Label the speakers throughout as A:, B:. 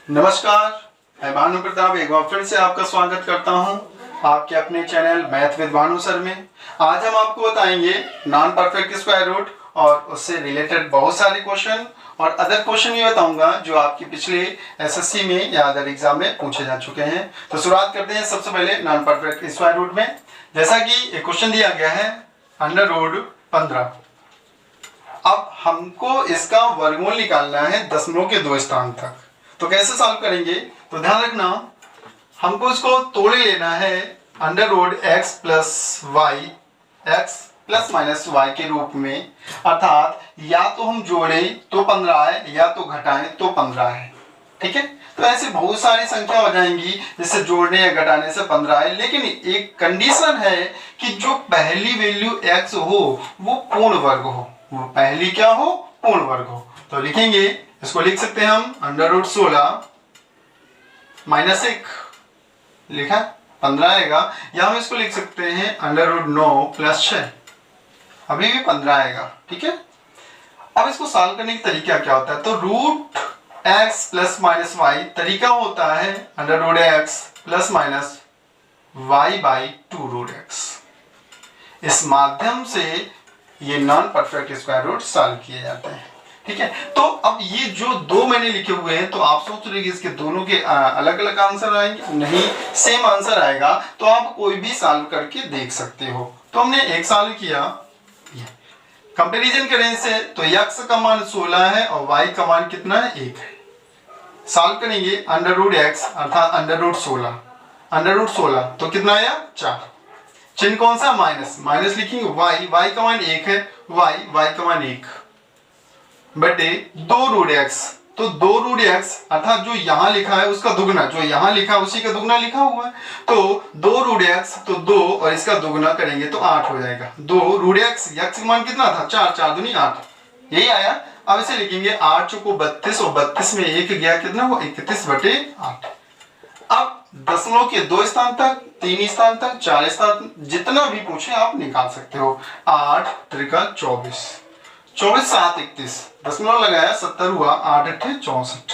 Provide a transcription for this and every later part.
A: नमस्कार, मैं भानु प्रताप एक बार फिर से आपका स्वागत करता हूं आपके अपने channel math with Bhanu sir में। आज हम आपको बताएंगे नॉन परफेक्ट स्क्वायर रूट और उससे रिलेटेड बहुत सारे क्वेश्चन और अदर क्वेश्चन भी बताऊंगा जो आपके पिछले एसएससी में या अदर एग्जाम में पूछे जा चुके हैं। तो शुरुआत करते हैं सबसे पहले नॉन परफेक्ट स्क्वायर रूट में। जैसा कि एक क्वेश्चन दिया गया है √15। अब हमको इसका वर्गमूल निकालना है दशमलव के 2 स्थान तक। तो कैसे सॉल्व करेंगे? तो ध्यान रखना, हमको इसको तोड़ लेना है √x + y x ± y के रूप में, अर्थात या तो हम जोड़ें तो 15 है या तो घटाएं तो 15 है। ठीक है, तो ऐसे बहुत सारी संख्या हो जाएंगी जिससे जोड़ने या घटाने से 15 है, लेकिन एक कंडीशन है कि जो पहली वैल्यू x हो वो पूर्ण वर्ग हो, वो पहली क्या हो? पूर्ण वर्ग हो। तो लिखेंगे, इसको लिख सकते हैं हम √16 - 1 लिखा 15 आएगा, या हम इसको लिख सकते हैं √9 + 6, अभी भी 15 आएगा। ठीक है, अब इसको सॉल्व करने का तरीका क्या होता है? तो √x ± y तरीका होता है √x ± y/2√x। इस माध्यम से ये non perfect square root solve किए जाते हैं। ठीक है, तो अब ये जो दो मैंने लिखे हुए हैं, तो आप सोच रहे हैं कि इसके दोनों के अलग अलग आंसर आएंगे? नहीं, सेम आंसर आएगा। तो आप कोई भी सॉल्व करके देख सकते हो। तो हमने एक सॉल्व किया, कंपैरिजन करें इसे, तो x का मान 16 है और y का मान कितना है? 1 है। सॉल्व करेंगे √x अर्थात √16 तो कितना आया? 4। चिन्ह कौन सा? माइनस लिखेंगे। y का मान 1 है, y का मान 1 बटे 2√x, तो 2√x अर्थात जो यहां लिखा है उसका दुगना, जो यहां लिखा है उसी का दुगना लिखा हुआ है। तो 2√x तो 2 और इसका दुगना करेंगे तो 8 हो जाएगा। 2√x, x का मान कितना था? 4, 4 दूनी 8, यही आया। अब इसे लिखेंगे 8 चौको 32 और 32 में 1 गया, कितना वो? 31/8। अब दशमलव के 2 स्थान तक, 3 स्थान तक, 4 स्थान, जितना भी पूछे आप निकाल सकते हो। 8 त्रिका 24, 24 7 31, दशमलव लगाया 70 हुआ, 8 8 64,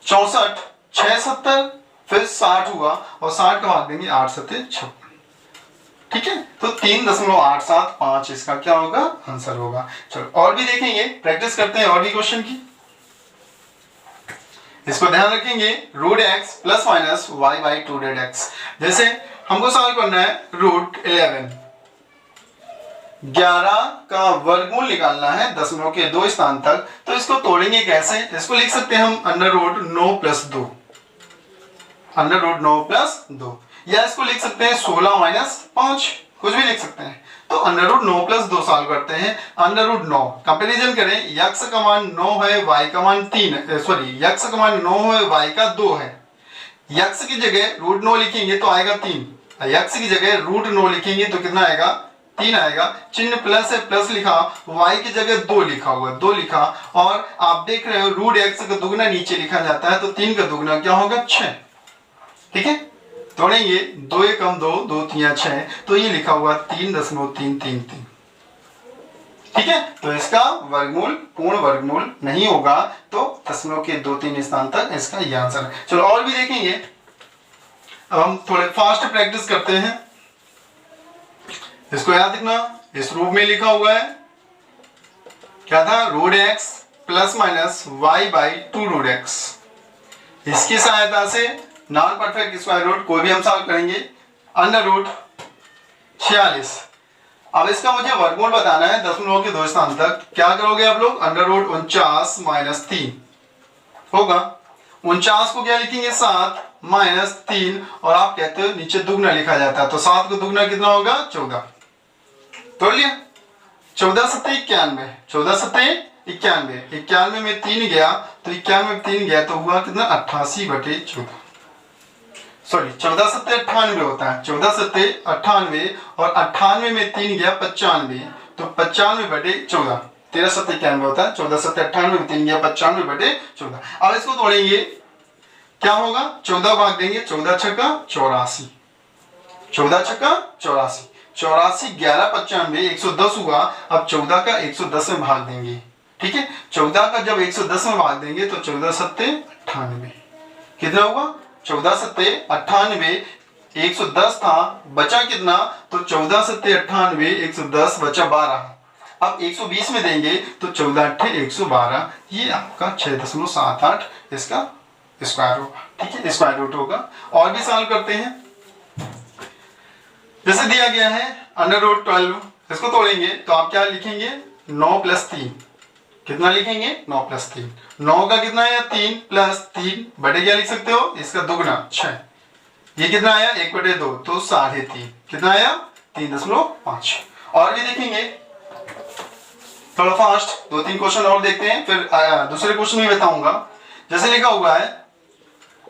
A: 64 6 70, फिर 60 हुआ और 60 का भाग देंगे 8 7 56। ठीक है, तो 3.875 इसका क्या होगा? आंसर होगा। चलो और भी देखेंगे, प्रैक्टिस करते हैं और भी क्वेश्चन की। इसको ध्यान रखेंगे, √x ± y/2√x। जैसे हमको सॉल्व करना है √11, 11 का वर्गमूल निकालना है दशमलव के 2 स्थान तक। तो इसको तोड़ेंगे कैसे? इसको लिख सकते हैं हम √9 + 2, √9 + 2, या इसको लिख सकते हैं 16 - 5, कुछ भी लिख सकते हैं। तो √9 + 2 सॉल्व करते हैं। √9 कंपैरिजन करें, x का मान 9 है, y का मान 3, x का मान 9 है, y का 2 है। x की जगह √9 लिखेंगे तो आएगा 3, x की जगह √9 लिखेंगे तो कितना आएगा? 3 आएगा। चिन्ह प्लस है, प्लस लिखा, y की जगह 2 लिखा हुआ, 2 लिखा, और आप देख रहे हो √x का दुगना नीचे लिखा जाता है, तो 3 का दुगना क्या होगा? 6। ठीक है, तोड़ेंगे, 2 × 2 2 3 6, तो ये लिखा हुआ 3.333। ठीक है, तो इसका वर्गमूल पूर्ण वर्गमूल नहीं होगा, तो दशमलव के 2-3 स्थान तक इसका ये आंसर है। चलो और भी देखेंगे। अब हम थोड़े फास्ट प्रैक्टिस करते हैं। इसको याद रखना, इस रूप में लिखा हुआ है, क्या था? √x ± y/2√x। इसकी सहायता से नॉन परफेक्ट स्क्वायर रूट कोई भी हम सॉल्व करेंगे। √46, अब इसका मुझे वर्गमूल बताना है दशमलव के 2 स्थान तक। क्या करोगे आप लोग? √49 - 3 होगा। 49 को क्या लिखेंगे? 7 - 3, और आप कहते हो नीचे दुगना लिखा जाता है, तो 7 को दुगना कितना होगा? 14। तोड़ लिया। 14 7 91, 14 7 91, 91 में 3 गया, तो 91 में 3 गया तो हुआ कितना? 88/14। 14 7 98 होता है, 14 7 98, और 98 में 3 गया 95, तो 95/14, 13 7 91 होता है। 14 7 98 में 3 गया 95/14। अब इसको तोड़ेंगे, क्या होगा? 14 भाग देंगे, 14 छक्का 84, 14 छक्का 84, 84 11 95 110 हुआ। अब 14 का 110 में भाग देंगे। ठीक है, 14 का जब 110 में भाग देंगे तो 14 7 98, कितना हुआ 14 सत्ते 98, 110 था, बचा कितना, तो 14 सत्ते 98, 110 बचा 12। अब 120 में देंगे तो 14 अट्ठे 112, ये आपका 6.78 इसका स्क्वायर होगा। ठीक है, स्क्वायर रूट होगा। और भी सॉल्व करते हैं। जैसे दिया गया है √12, इसको तोड़ेंगे तो आप क्या लिखेंगे 9 + 3, कितना लिखेंगे 9 + 3, 9 का कितना आया 3 + 3 बटे क्या लिख सकते हो, इसका दुगना 6, ये कितना आया 1/2 तो 3.5, कितना आया 3.5। और भी देखेंगे थोड़ा फास्ट, 2-3 क्वेश्चन और देखते हैं, फिर दूसरे क्वेश्चन भी बताऊंगा। जैसे लिखा हुआ है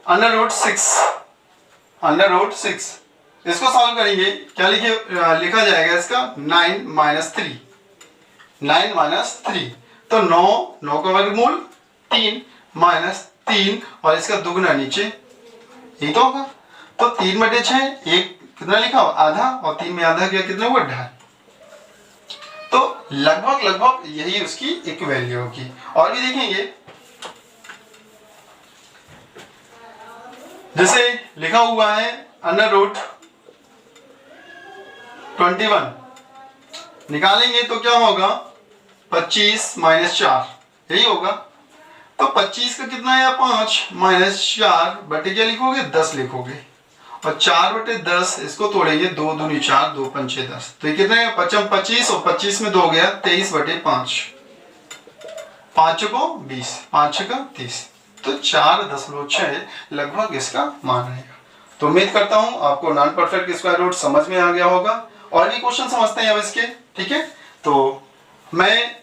A: √6, इसको सॉल्व करेंगे, क्या लिखा जाएगा इसका 9 - 3, 9 - 3, तो 9 का वर्गमूल 3 - 3 और इसका दुगना नीचे, यही तो होगा। तो 3/6, एक कितना लिखा हो आधा, और 3 में आधा किया कितना हुआ 2.5, तो लगभग यही उसकी एक वैल्यू होगी। और भी देखेंगे, जैसे लिखा हुआ है √21, निकालेंगे तो क्या होगा 25 - 4, यही होगा। तो 25 का कितना है 5 - 4 बटे क्या लिखोगे 10 लिखोगे, और 4/10 इसको तोड़ेंगे 2 दूनी 4, 2 पंचे 10, तो ये कितना है 25 और 25 में 2 गया 23/5, 5 को 20, 5 का 30, तो 4.6 लगभग इसका मान आएगा। तो उम्मीद करता हूं आपको नॉन परफेक्ट स्क्वायर रूट समझ में आ गया होगा। और भी क्वेश्चन समझते हैं अब इसके। ठीक है, तो मैं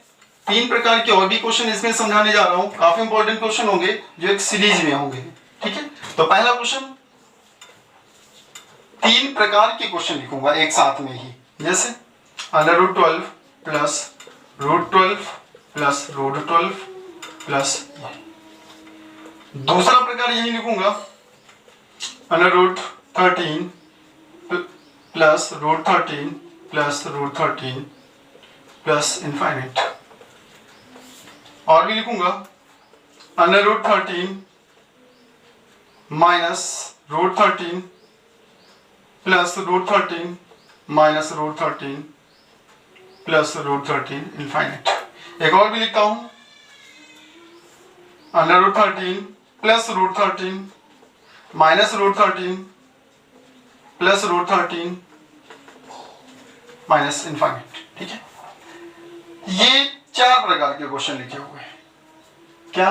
A: 3 प्रकार के और भी क्वेश्चन इसमें समझाने जा रहा हूं, काफी इंपॉर्टेंट क्वेश्चन होंगे जो एक सीरीज में होंगे। ठीक है, तो पहला क्वेश्चन, 3 प्रकार के क्वेश्चन लिखूंगा एक साथ में ही, जैसे √12 + √12 + √12 प्लस, दूसरा प्रकार यही लिखूंगा √13 + √13 + √13 प्लस इनफाइनाइट, और भी लिखूंगा √13 - √13 + √13 - √13 + √13 इनफाइनाइट। एक और भी लिखता हूं √13 + √13 - √13 + √13 - इनफाइनाइट। ठीक है, ये 4 प्रकार के क्वेश्चन लिखे हुए हैं। क्या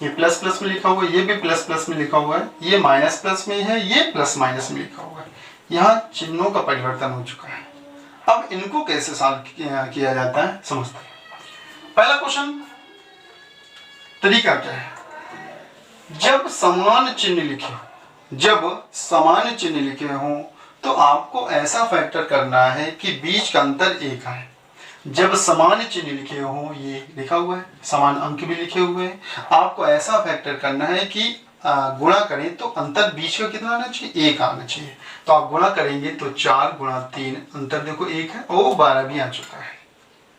A: ये प्लस प्लस में लिखा हुआ है, ये भी प्लस प्लस में लिखा हुआ है, ये माइनस प्लस में है, ये प्लस माइनस में लिखा हुआ है, यहाँ चिन्हों का परिवर्तन हो चुका है। अब इनको कैसे सॉल्व किया जाता है समझते हैं। पहला क्वेश्चन, तरीका क्या है, जब समान चिन्ह लिखे हों तो आपको ऐसा फैक्टर करना है कि बीच का अंतर 1 आए। जब समान चिन्ह लिखे हों, ये लिखा हुआ है, समान अंक भी लिखे हुए हैं, आपको ऐसा फैक्टर करना है कि गुणा करें तो अंतर बीच का कितना आना चाहिए 1 आना चाहिए। तो आप गुणा करेंगे तो 4 × 3, अंतर देखो 1 है, और 12 भी आ चुका है।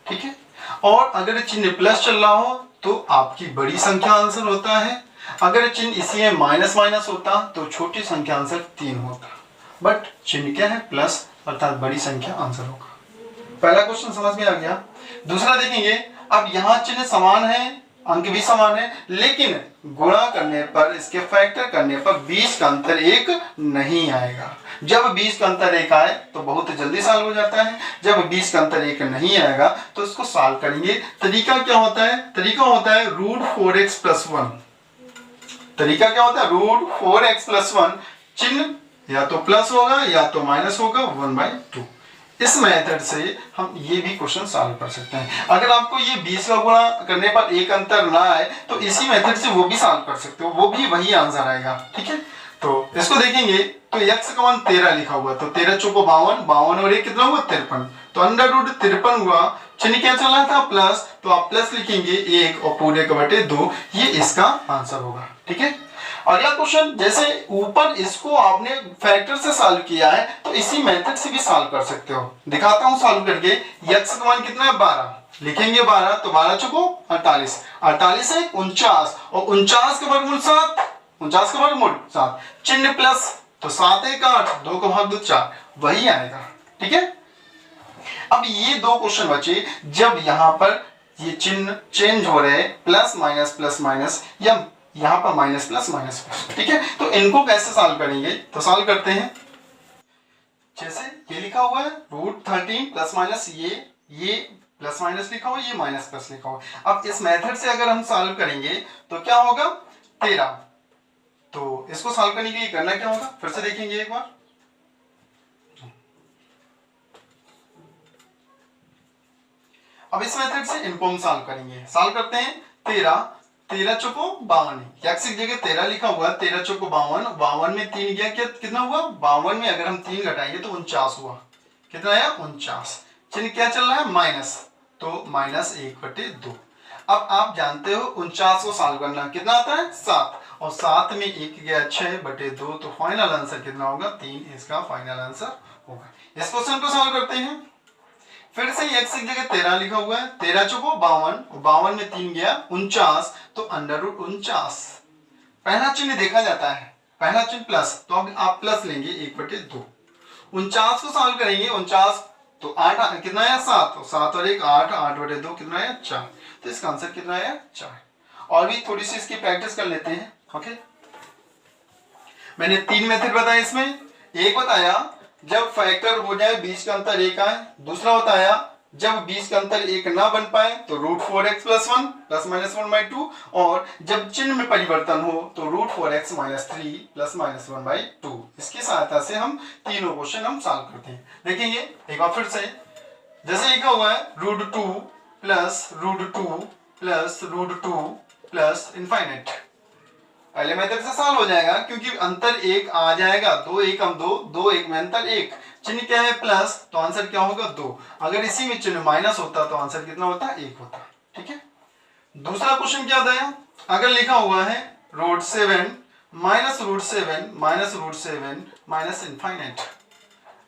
A: ठीक है, और अगर चिन्ह प्लस चल रहा हो तो आपकी बड़ी संख्या आंसर होता है, अगर चिन्ह इसी में माइनस माइनस होता तो छोटी संख्या आंसर 3 होता, बट चिन्ह क्या है प्लस, अर्थात बड़ी संख्या आंसर होगा। पहला क्वेश्चन समझ में आ गया। दूसरा देखेंगे, अब यहाँ चिन्ह समान है, अंक भी समान है, लेकिन गुणा करने पर, इसके फैक्टर करने पर बीच का अंतर 1 नहीं आएगा। जब बीच का अंतर 1 आए तो बहुत जल्दी सॉल्व हो जाता है, जब बीच का अंतर 1 नहीं आएगा तो इसको सॉल्व करेंगे। तरीका क्या होता है, तरीका होता है √4x + 1। तरीका क्या होता है, √4x + 1, चिन्ह या तो प्लस होगा या तो माइनस होगा 1/2। इस मेथड से हम ये भी क्वेश्चन सॉल्व कर सकते हैं। अगर आपको ये 20 का गुणा करने पर 1 अंतर ना आए तो इसी मेथड से वो भी सॉल्व कर सकते हो, वो भी वही आंसर आएगा। ठीक है, तो इसको देखेंगे तो x का मान 13 लिखा हुआ, तो 13 चौको 52, 52 और 1 कितना हुआ 53, तो √53 हुआ। चिन्ह क्या चल रहा था प्लस, तो आप प्लस लिखेंगे 1 और पूरे का बटे 2, ये इसका आंसर होगा। ठीक है, अगला क्वेश्चन, जैसे ऊपर इसको आपने फैक्टर से सॉल्व किया है तो इसी मेथड से भी सॉल्व कर सकते हो। दिखाता हूं सॉल्व करके। x का मान कितना है 12, लिखेंगे 12, तो 12 चौको 48, 48 है 49, और 49 का वर्गमूल 7, 49 का वर्गमूल 7, चिन्ह प्लस तो 7 1 8, 2 का भाग 2 4, वही आएगा। ठीक है, अब ये दो क्वेश्चन बचे जब यहां पर ये चिन्ह चेंज हो रहे हैं, प्लस माइनस या यहां पर माइनस प्लस माइनस प्लस। ठीक है, तो इनको कैसे सॉल्व करेंगे, तो सॉल्व करते हैं। जैसे ये लिखा हुआ है √13 प्लस माइनस, ये प्लस माइनस लिखा हुआ है, ये माइनस प्लस लिखा हुआ है। अब इस मेथड से अगर हम सॉल्व करेंगे तो क्या होगा 13। तो इसको सॉल्व करने के लिए करना क्या होगा, फिर से देखेंगे एक बार। अब इस मेथड से इनको हम सॉल्व करेंगे। सॉल्व करते हैं 13 चौको 52, एक्स की जगह 13 लिखा हुआ है, 13 चौको 52, 52 में 3 गया, क्या कितना हुआ 52 में अगर हम 3 घटाएंगे तो 49 हुआ। कितना आया 49, चिन्ह क्या चल रहा है माइनस, तो -1/2। अब आप जानते हो 49 को सॉल्व करना कितना आता है 7, और 7 में 1 गया 6/2, तो फाइनल आंसर कितना होगा 3, इसका फाइनल आंसर होगा। इस क्वेश्चन को सॉल्व करते हैं। फिर से x की जगह 13 लिखा हुआ है, 13 चौको 52, 52 में 3 गया 49, तो √49। पहला चिन्ह देखा जाता है, पहला चिन्ह प्लस, तो अब आप प्लस लेंगे 1/2। 49 को सॉल्व करेंगे, 49 तो 8 कितना आया 7, तो 7 और 1 8, 8/2 कितना आया 4, तो इसका आंसर कितना आया 4। और भी थोड़ी सी इसकी प्रैक्टिस कर लेते हैं। ओके, मैंने 3 मेथड बताया इसमें। एक बताया जब फैक्टर हो जाए बीच का अंतर 1 आए, दूसरा बताया जब बीच का अंतर 1 ना बन पाए तो √4x + 1 ± 1/2, और जब चिन्ह में परिवर्तन हो तो √4x - 3 ± 1/2। इसकी सहायता से हम तीनों क्वेश्चन हम सॉल्व करते हैं। देखेंगे एक बार फिर से, जैसे लिखा हुआ है √2 + √2 + √2 + इनफाइनाइट। पहले मेथड से सॉल्व हो जाएगा क्योंकि अंतर 1 आ जाएगा, 2 1 2, 2 1 में अंतर 1, चिन्ह क्या है प्लस, तो आंसर क्या होगा 2। अगर इसी में चिन्ह माइनस होता तो आंसर कितना होता 1 होता। ठीक है, दूसरा क्वेश्चन क्या था, अगर लिखा हुआ है √7 -√7 इनफाइनाइट।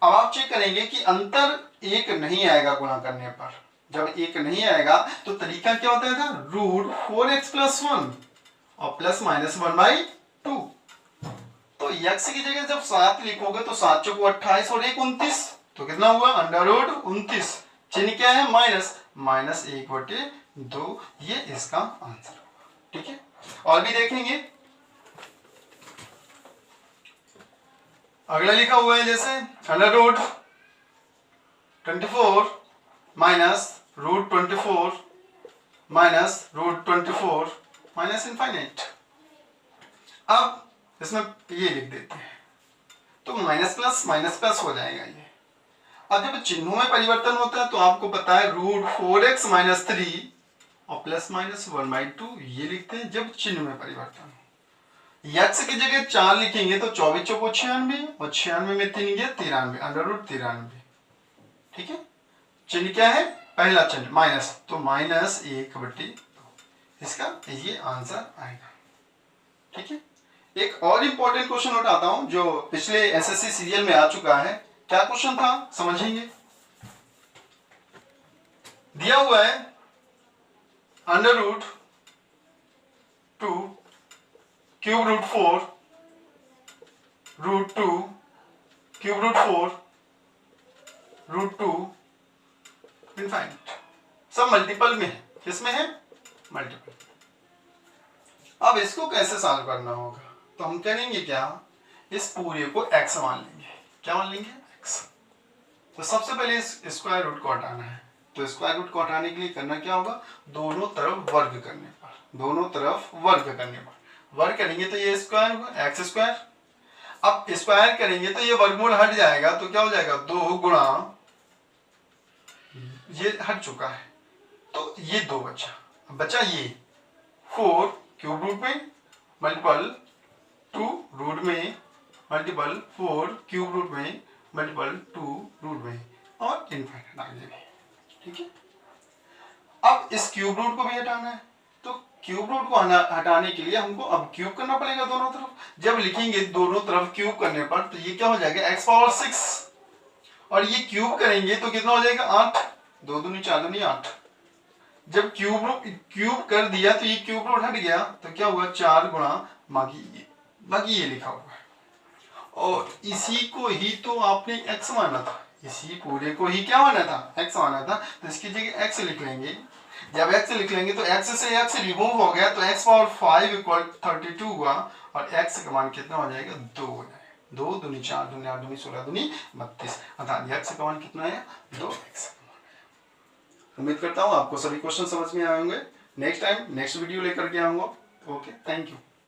A: अब आप चेक करेंगे कि अंतर 1 नहीं आएगा गुणा करने पर। जब 1 नहीं आएगा तो तरीका क्या होता था √4x + 1 और प्लस माइनस 1/2। तो x की जगह जब 7 लिखोगे तो 7 चौको 28 और 1 29, तो कितना हुआ √29। चिन्ह क्या है -1/2, ये इसका आंसर होगा। ठीक है, और भी देखेंगे। अगला लिखा हुआ है जैसे √24 -√24 इनफाइनाइट। अब इसमें ये लिख देते हैं तो माइनस प्लस हो जाएगा ये। अब जब चिन्हों में परिवर्तन होता है तो आपको पता है √4x - 3 और प्लस माइनस 1/2 ये लिखते हैं जब चिन्ह में परिवर्तन हो। x की जगह 4 लिखेंगे तो 24 चौको 96 और 96 में 3 गया 93, √93। ठीक है, चिन्ह क्या है पहला चिन्ह माइनस, तो -1/2, इसका ये आंसर आएगा। ठीक है, एक और इंपॉर्टेंट क्वेश्चन उठाता हूं जो पिछले एसएससी सीरियल में आ चुका है। क्या क्वेश्चन था समझेंगे। दिया हुआ है √2 क्यूब √4 √2 क्यूब √4 √2 इनफाइनाइट, सब मल्टीपल में है। किसमें है मल्टीपल। अब इसको कैसे सॉल्व करना होगा, तो हम करेंगे क्या, इस पूरे को x मान लेंगे। क्या मान लेंगे x। तो सबसे पहले इस स्क्वायर रूट को हटाना है, तो स्क्वायर रूट को हटाने के लिए करना क्या होगा, दोनों तरफ वर्ग करने पर, दोनों तरफ वर्ग करने पर वर्ग करेंगे तो ये स्क्वायर होगा x²। अब स्क्वायर करेंगे तो ये वर्गमूल हट जाएगा, तो क्या हो जाएगा 2 गुणा, ये हट चुका है तो ये 2 बचा ये 4 क्यूब रूट में मल्टीपल 2 रूट में मल्टीपल 4 क्यूब रूट में मल्टीपल 2 रूट में और इनफाइनाइट आगे भी। ठीक है, अब इस क्यूब रूट को भी हटाना है, तो क्यूब रूट को हटाने के लिए हमको अब क्यूब करना पड़ेगा दोनों तरफ। जब लिखेंगे दोनों तरफ क्यूब करने पर तो ये क्या हो जाएगा x⁻6, और ये क्यूब करेंगे तो कितना हो जाएगा 8, 2 दूनी 4 दूनी 8। जब क्यूब कर दिया तो ये क्यूब रूट हट गया, तो क्या हुआ 4 गुणा बाकी बाकी ये लिखा हुआ है, और इसी को ही तो आपने x माना था, इसी पूरे को ही क्या माना था, x माना था, तो इसकी जगह x लिख लेंगे। जब x लिख लेंगे तो x से x रिमूव हो गया, तो x पावर 5 इक्वल 32 हुआ, और x का मान कितना हो जाएगा, 2 हो जाएगा। 2 दूनी 4 दूनी 8 दूनी 16 दूनी 32, अर्थात x का मान कितना है, 2x। उम्मीद करता हूँ आपको सभी क्वेश्चन समझ में आए होंगे। नेक्स्ट टाइम नेक्स्ट वीडियो लेकर के आऊंगा। Okay, thank you.